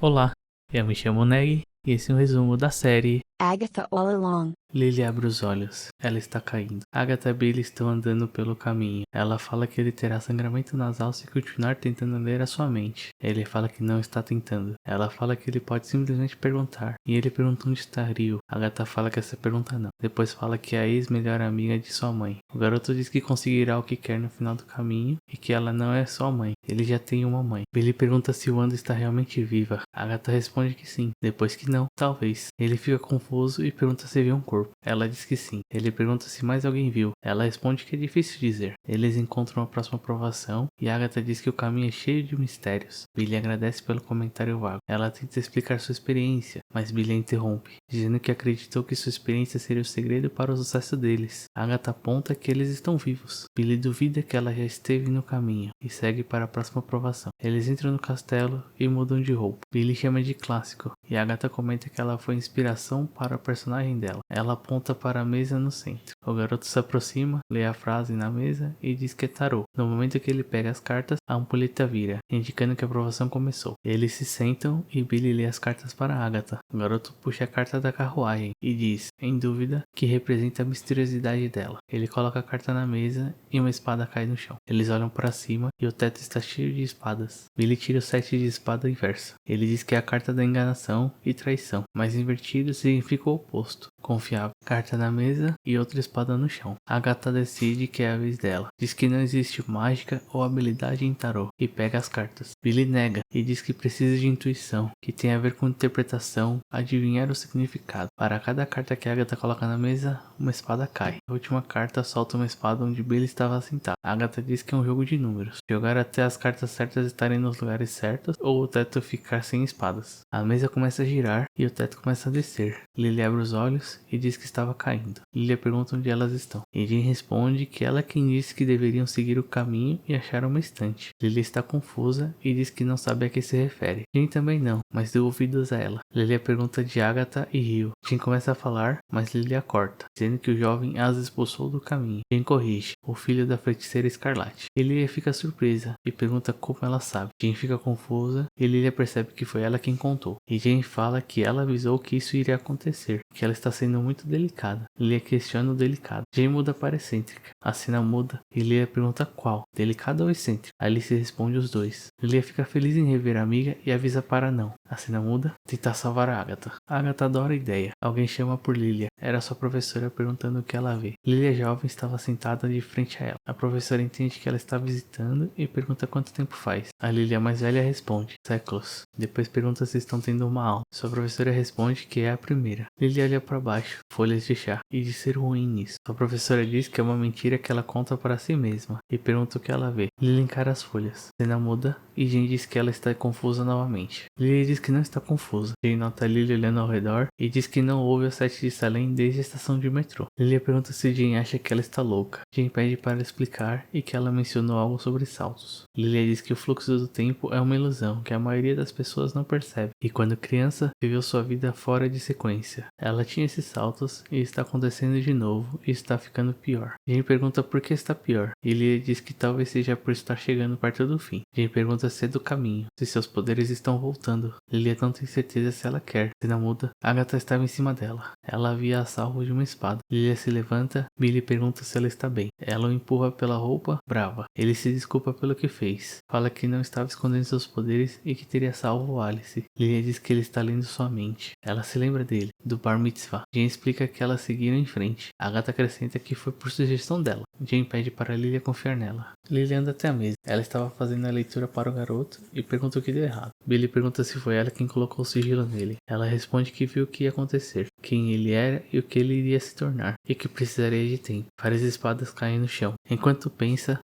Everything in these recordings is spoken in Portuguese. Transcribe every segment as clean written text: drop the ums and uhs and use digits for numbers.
Olá, eu me chamo Neg e esse é um resumo da série Agatha All Along. Lily abre os olhos. Ela está caindo. Agatha e Billy estão andando pelo caminho. Ela fala que ele terá sangramento nasal se continuar tentando ler a sua mente. Ele fala que não está tentando. Ela fala que ele pode simplesmente perguntar. E ele pergunta onde está Rio. Agatha fala que essa pergunta não. Depois fala que é a ex-melhor amiga de sua mãe. O garoto diz que conseguirá o que quer no final do caminho e que ela não é sua mãe. Ele já tem uma mãe. Billy pergunta se Wanda está realmente viva. Agatha responde que sim. Depois que não, talvez. Ele fica confuso e pergunta se viu um corpo. Ela diz que sim. Ele pergunta se mais alguém viu. Ela responde que é difícil dizer. Eles encontram a próxima provação e Agatha diz que o caminho é cheio de mistérios. Billy agradece pelo comentário vago. Ela tenta explicar sua experiência, mas Billy a interrompe, dizendo que acreditou que sua experiência seria o segredo para o sucesso deles. Agatha aponta que eles estão vivos. Billy duvida que ela já esteve no caminho e segue para a próxima provação. Eles entram no castelo e mudam de roupa. Billy chama de clássico e Agatha comenta que ela foi inspiração para o personagem dela. Ela aponta para a mesa no centro. O garoto se aproxima, lê a frase na mesa e diz que é tarô. No momento que ele pega as cartas, a ampulheta vira, indicando que a provação começou. Eles se sentam e Billy lê as cartas para Agatha. O garoto puxa a carta da carruagem e diz, em dúvida, que representa a misteriosidade dela. Ele coloca a carta na mesa e uma espada cai no chão. Eles olham para cima e o teto está cheio de espadas. Billy tira o 7 de espada inverso. Ele diz que é a carta da enganação e traição, mas invertido significa o oposto. Confiável. Carta na mesa e outra espada no chão. Agatha decide que é a vez dela. Diz que não existe mágica ou habilidade em tarô e pega as cartas. Billy nega e diz que precisa de intuição, que tem a ver com interpretação, adivinhar o significado. Para cada carta que Agatha coloca na mesa, uma espada cai. A última carta solta uma espada onde Billy estava sentado. Agatha diz que é um jogo de números. Jogar até as cartas certas estarem nos lugares certos ou o teto ficar sem espadas. A mesa começa a girar e o teto começa a descer. Lily abre os olhos e diz que estava caindo. Lily pergunta onde elas estão. E Jean responde que ela é quem disse que deveriam seguir o caminho e achar uma estante. Lily está confusa e diz que não sabe a que se refere. Jean também não, mas deu ouvidos a ela. Lily pergunta de Agatha e Rio. Jean começa a falar, mas Lily a corta, dizendo que o jovem as expulsou do caminho. Jean corrige, o filho da feiticeira Escarlate. Lily fica surpresa e pergunta como ela sabe. Jean fica confusa e Lily percebe que foi ela quem contou. E Jean fala que ela avisou que isso iria acontecer, que ela está sendo muito delicada. Lily questiona o delicado. Jean muda para excêntrica. A cena muda e Lily pergunta qual, delicada ou excêntrica. Alice responde os dois. Lily fica feliz em rever a amiga e avisa para não. A cena muda, tentar salvar a Agatha. A Agatha adora a ideia. Alguém chama por Lilia. Era sua professora perguntando o que ela vê. Lilia jovem estava sentada de frente a ela. A professora entende que ela está visitando e pergunta quanto tempo faz. A Lilia mais velha responde, séculos. Depois pergunta se estão tendo uma aula. Sua professora responde que é a primeira. Lilia olha para baixo, folhas de chá, e de ser ruim nisso. Sua professora diz que é uma mentira que ela conta para si mesma e pergunta o que ela vê. Lilia encara as folhas. Cena muda e Jean diz que ela está confusa novamente. Lilia diz que não está confusa. Jean nota Lilia olhando ao redor e diz que não ouve o 7 de Salem desde a estação de metrô. Lilia pergunta se Jean acha que ela está louca. Jean pede para explicar e que ela mencionou algo sobre saltos. Lilia diz que o fluxo do tempo é uma ilusão que a maioria das pessoas não percebe e quando criança viveu sua vida fora de sequência. Ela tinha esses saltos e está acontecendo de novo e está ficando pior. Jean pergunta por que está pior e Lilia diz que talvez seja por estar chegando perto do fim. Jean pergunta se é do caminho, se seus poderes estão voltando. Lilia não tem certeza se ela quer. Cena muda. Agatha estava em cima dela. Ela havia a salvo de uma espada. Lilia se levanta. Billy pergunta se ela está bem. Ela o empurra pela roupa, brava. Ele se desculpa pelo que fez. Fala que não estava escondendo seus poderes e que teria salvo Alice. Lilia diz que ele está lendo sua mente. Ela se lembra dele, do Bar Mitzvah. Jean explica que elas seguiram em frente. Agatha acrescenta que foi por sugestão dela. Jean pede para Lilia confiar nela. Lilia anda até a mesa. Ela estava fazendo a leitura para o garoto e pergunta o que deu errado. Billy pergunta se foi ela quem colocou o sigilo nele. Ela responde que viu o que ia acontecer, quem ele era e o que ele iria se tornar, e que precisaria de tempo. Várias espadas caem no chão. Enquanto pensa,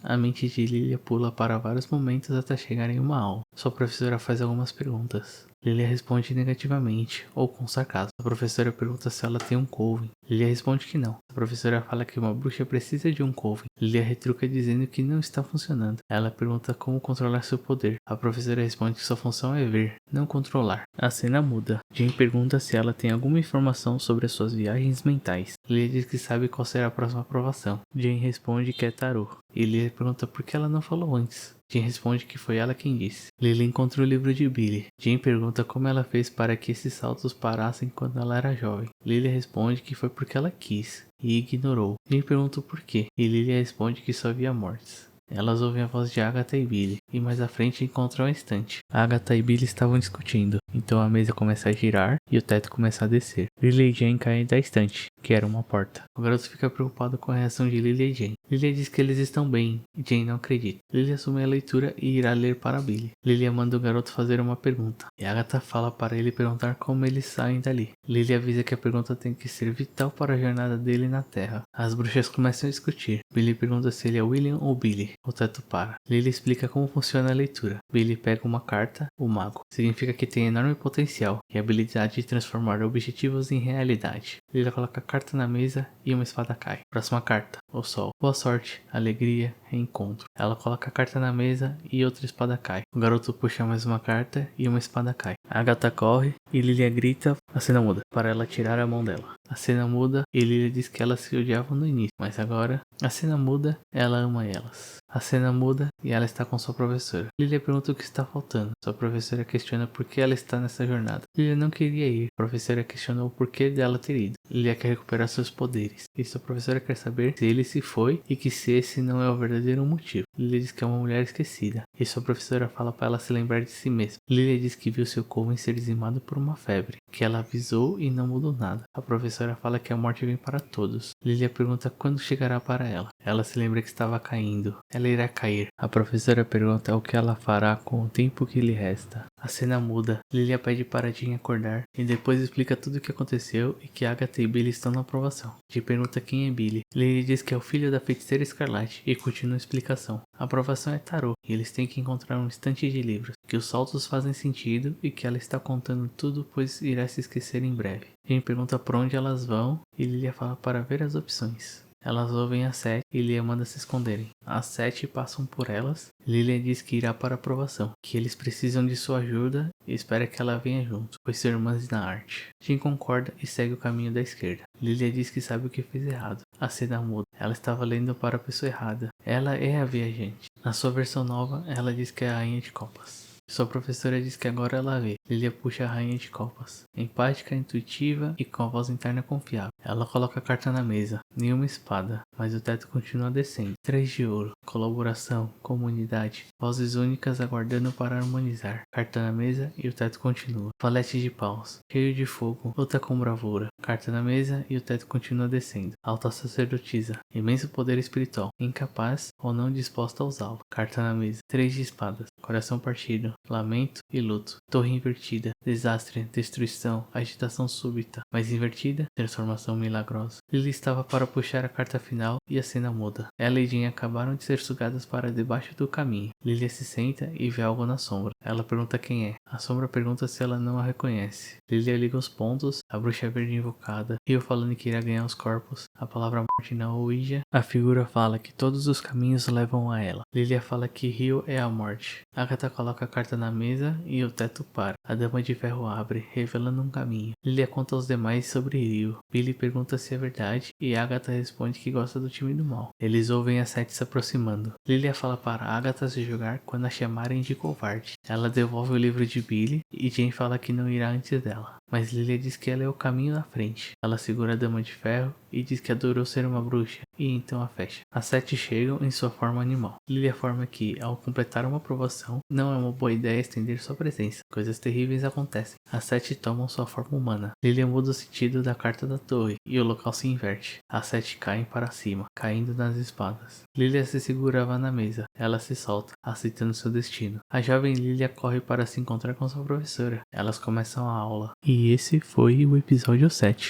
a mente de Lilia pula para vários momentos até chegar em uma aula. Sua professora faz algumas perguntas. Lilia responde negativamente, ou com sarcasmo. A professora pergunta se ela tem um coven. Lilia responde que não. A professora fala que uma bruxa precisa de um coven. Lilia retruca dizendo que não está funcionando. Ela pergunta como controlar seu poder. A professora responde que sua função é ver, não controlar. A cena muda. Jean pergunta se ela tem alguma informação sobre as suas viagens mentais. Lilia diz que sabe qual será a próxima aprovação. Jane responde que é tarô. E Lilia pergunta por que ela não falou antes. Jane responde que foi ela quem disse. Lilia encontra o livro de Billy. Jane pergunta como ela fez para que esses saltos parassem quando ela era jovem. Lilia responde que foi porque ela quis e ignorou. Jane pergunta o porquê e Lilia responde que só via mortes. Elas ouvem a voz de Agatha e Billy, e mais à frente encontram a estante. Agatha e Billy estavam discutindo, então a mesa começa a girar e o teto começa a descer. Lily e Jane caem da estante, que era uma porta. O garoto fica preocupado com a reação de Lily e Jane. Lily diz que eles estão bem, e Jane não acredita. Lily assume a leitura e irá ler para Billy. Lily manda o garoto fazer uma pergunta, e Agatha fala para ele perguntar como eles saem dali. Lily avisa que a pergunta tem que ser vital para a jornada dele na Terra. As bruxas começam a discutir. Billy pergunta se ele é William ou Billy. O teto para. Lily explica como funciona a leitura. Billy pega uma carta, o mago. Significa que tem enorme potencial e a habilidade de transformar objetivos em realidade. Lily coloca a carta na mesa e uma espada cai. Próxima carta, o sol. Boa sorte, alegria, reencontro. Ela coloca a carta na mesa e outra espada cai. O garoto puxa mais uma carta e uma espada cai. Agatha corre e Lilia grita, a cena muda, para ela tirar a mão dela. A cena muda e Lilia diz que elas se odiavam no início, mas agora a cena muda, ela ama elas. A cena muda e ela está com sua professora. Lilia pergunta o que está faltando. Sua professora questiona por que ela está nessa jornada. Lilia não queria ir. A professora questionou o porquê dela ter ido. Lilia quer recuperar seus poderes. E sua professora quer saber se ele se foi e que se esse não é o verdadeiro motivo. Lilia diz que é uma mulher esquecida. E sua professora fala para ela se lembrar de si mesma. Lilia diz que viu seu côven ser dizimado por uma febre, que ela avisou e não mudou nada. A professora fala que a morte vem para todos. Lilia pergunta quando chegará para ela. Ela se lembra que estava caindo. Ela irá cair. A professora pergunta o que ela fará com o tempo que lhe resta. A cena muda. Lilia pede para Jane acordar e depois explica tudo o que aconteceu e que Agatha e Billy estão na aprovação. Jane pergunta quem é Billy. Lilia diz que é o filho da feiticeira Escarlate e continua a explicação. A aprovação é tarô e eles têm que encontrar um estante de livros, que os saltos fazem sentido e que ela está contando tudo pois irá se esquecer em breve. Jane pergunta por onde elas vão e Lilia fala para ver as opções. Elas ouvem as 7 e Lilia manda se esconderem. As 7 passam por elas. Lilia diz que irá para a aprovação, que eles precisam de sua ajuda e espera que ela venha junto, pois são irmãs na arte. Jane concorda e segue o caminho da esquerda. Lilia diz que sabe o que fez errado. A cena muda. Ela estava lendo para a pessoa errada. Ela é a viajante. Na sua versão nova, ela diz que é a rainha de copas. Sua professora diz que agora ela vê. Lilia puxa a rainha de copas. Empática, intuitiva e com a voz interna confiável. Ela coloca a carta na mesa. Nenhuma espada, mas o teto continua descendo. 3 de ouro. Colaboração, comunidade. Vozes únicas aguardando para harmonizar. Carta na mesa e o teto continua. Valete de paus. Cheio de fogo. Luta com bravura. Carta na mesa e o teto continua descendo. Alta sacerdotisa. Imenso poder espiritual. Incapaz ou não disposta a usá-lo. Carta na mesa. 3 de espadas. Coração partido. Lamento e luto. Torre invertida. Desastre, destruição, agitação súbita, mas invertida, transformação milagrosa. Lily estava para puxar a carta final e a cena muda. Ela e Jane acabaram de ser sugadas para debaixo do caminho. Lily se senta e vê algo na sombra. Ela pergunta quem é. A sombra pergunta se ela não a reconhece. Lily liga os pontos, a bruxa verde invocada, Rio falando que irá ganhar os corpos, a palavra morte na Ouija. A figura fala que todos os caminhos levam a ela. Lilia fala que Rio é a morte. Agatha coloca a carta na mesa e o teto para. A dama de ferro abre, revelando um caminho. Lilia conta aos demais sobre Rio. Billy pergunta se é verdade e Agatha responde que gosta do time do mal. Eles ouvem a Sete se aproximando. Lilia fala para Agatha se jogar quando a chamarem de covarde. Ela devolve o livro de Billy e Jane fala que não irá antes dela. Mas Lilia diz que ela é o caminho na frente. Ela segura a dama de ferro e diz que adorou ser uma bruxa, e então a fecha. As 7 chegam em sua forma animal. Lilia afirma que, ao completar uma aprovação, não é uma boa ideia estender sua presença. Coisas terríveis acontecem. As 7 tomam sua forma humana. Lilia muda o sentido da carta da torre, e o local se inverte. As 7 caem para cima, caindo nas espadas. Lilia se segurava na mesa. Ela se solta, aceitando seu destino. A jovem Lilia corre para se encontrar com sua professora. Elas começam a aula. E esse foi o episódio 7.